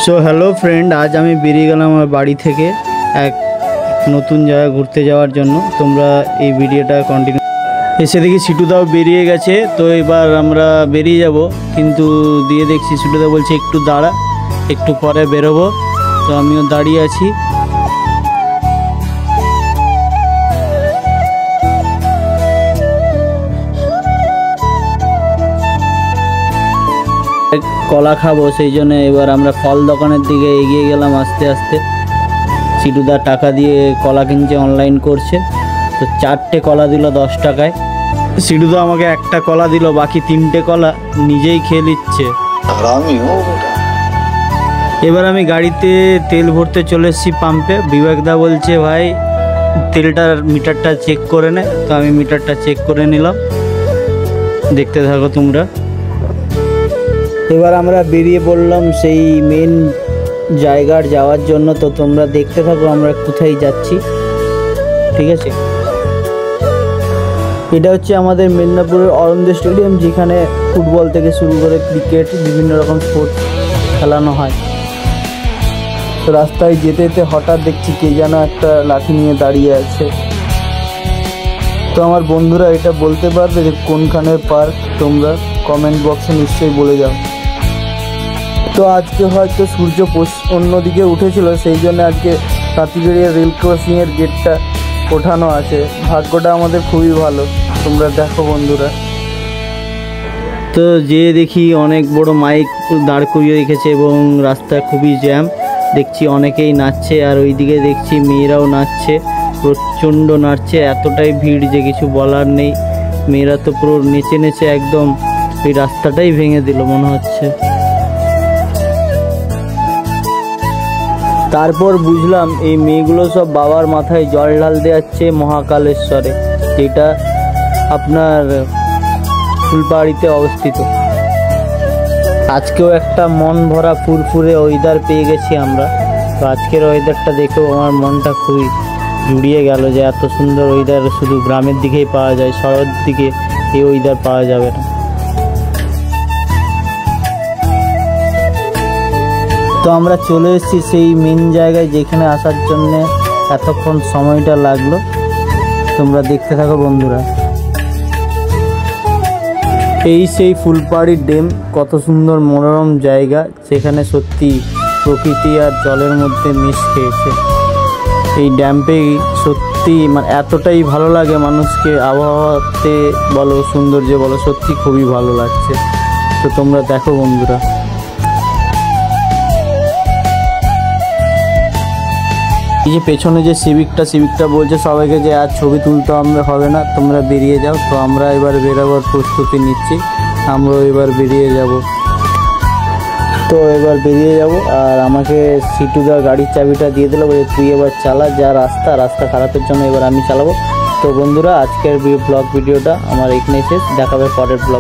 So hello friend, আজ আমি বেরিয়ে গেলাম আমার বাড়ি থেকে এক নতুন জায়গায় ঘুরতে যাওয়ার জন্য। তোমরা এই ভিডিওটা কন্টিনিউ। এসে দেখি সিটুদাও বেরিয়ে গেছে, তো এবার আমরা বেরিয়ে যাব। কিন্তু দিয়ে দেখছি সিটুদা বলছে একটু দাঁড়া, একটু পরে বেরোবো। তো আমিও দাঁড়িয়ে আছি। কলা খাবো, সেই জন্য এবার আমরা ফল দোকানের দিকে এগিয়ে গেলাম আস্তে আস্তে। সিটুদা টাকা দিয়ে কলা কিনছে, অনলাইন করছে। তো 4টে কলা দিল 10 টাকায়। সিটুদা আমাকে একটা কলা দিল, বাকি 3টে কলা নিজেই খেয়ে নিচ্ছে। এবার আমি গাড়িতে তেল ভরতে চলে এসেছি পাম্পে। বিবেকদা বলছে ভাই তেলটার মিটারটা চেক করে নে। তো আমি মিটারটা চেক করে নিলাম, দেখতে থাকো তোমরা। এবার আমরা বেরিয়ে পড়লাম সেই মেন জায়গার যাওয়ার জন্য। তো তোমরা দেখতে থাকো আমরা কোথায় যাচ্ছি, ঠিক আছে। এটা হচ্ছে আমাদের মেদিনীপুরের অরবিন্দ স্টেডিয়াম, যেখানে ফুটবল থেকে শুরু করে ক্রিকেট বিভিন্ন রকম স্পোর্টস খেলানো হয়। তো রাস্তায় যেতে যেতে হঠাৎ দেখছি কে যেন একটা লাঠি নিয়ে দাঁড়িয়ে আছে। তো আমার বন্ধুরা এটা বলতে পারবে যে কোনখানের পার্ক? তোমরা কমেন্ট বক্সে নিশ্চয়ই বলে যাও। তো আজকে হয়তো সূর্য অন্যদিকে উঠেছিল, সেই জন্য আজকে তাঁতিবেড়িয়া রেল ক্রসিংয়ের গেটটা ওঠানো আছে। ভাগ্যটা আমাদের খুবই ভালো, তোমরা দেখো বন্ধুরা। তো যে দেখি অনেক বড় মাইক দাঁড় করিয়ে রেখেছে এবং রাস্তা খুবই জ্যাম। দেখছি অনেকেই নাচছে, আর ওইদিকে দেখছি মেয়েরাও নাচছে, প্রচণ্ড নাচছে। এতটাই ভিড় যে কিছু বলার নেই। মেয়েরা তো পুরো নেচে নেচে একদম এই রাস্তাটাই ভেঙে দিল মনে হচ্ছে। তারপর বুঝলাম এই মেয়েগুলো সব বাবার মাথায় জল ঢালতে যাচ্ছে মহাকালেশ্বরে, যেটা আপনার ফুলপাহাড়িতে অবস্থিত। আজকেও একটা মন ভরা ফুরফুরে ওয়েদার পেয়ে গেছি আমরা। তো আজকের ওয়েদারটা দেখেও আমার মনটা খুবই জুড়িয়ে গেল যে এত সুন্দর ওয়েদার শুধু গ্রামের দিকেই পাওয়া যায়, শহরের দিকে এই ওয়েদার পাওয়া যাবে না। তো আমরা চলে এসেছি সেই মেন জায়গায়, যেখানে আসার জন্যে এতক্ষণ সময়টা লাগলো। তোমরা দেখতে থাকো বন্ধুরা। এই সেই ফুলপাহাড়ি ড্যাম, কত সুন্দর মনোরম জায়গা, সেখানে সত্যি প্রকৃতি আর জলের মধ্যে মিশ খেয়েছে। এই ড্যামে সত্যি মানে এতটাই ভালো লাগে মানুষকে, আবহাওয়াতে বলো সৌন্দর্যে বলো, সত্যি খুবই ভালো লাগছে। তো তোমরা দেখো বন্ধুরা। এই যে পেছনে যে সিভিকটা বলছে সবাইকে যে আর ছবি তুলতে হবে না, তোমরা বেরিয়ে যাও। তো আমরা এবার বেরোবার প্রস্তুতি নিচ্ছি, আমরাও এবার বেরিয়ে যাব। তো এবার বেরিয়ে যাব, আর আমাকে সিটুদা গাড়ির চাবিটা দিয়ে দিল, বলে তুই এবার চালা, যা রাস্তা খারাপের জন্য এবার আমি চালাবো। তো বন্ধুরা আজকের ব্লগ ভিডিওটা আমার এখানে শেষ, দেখাবে পরের ব্লগ।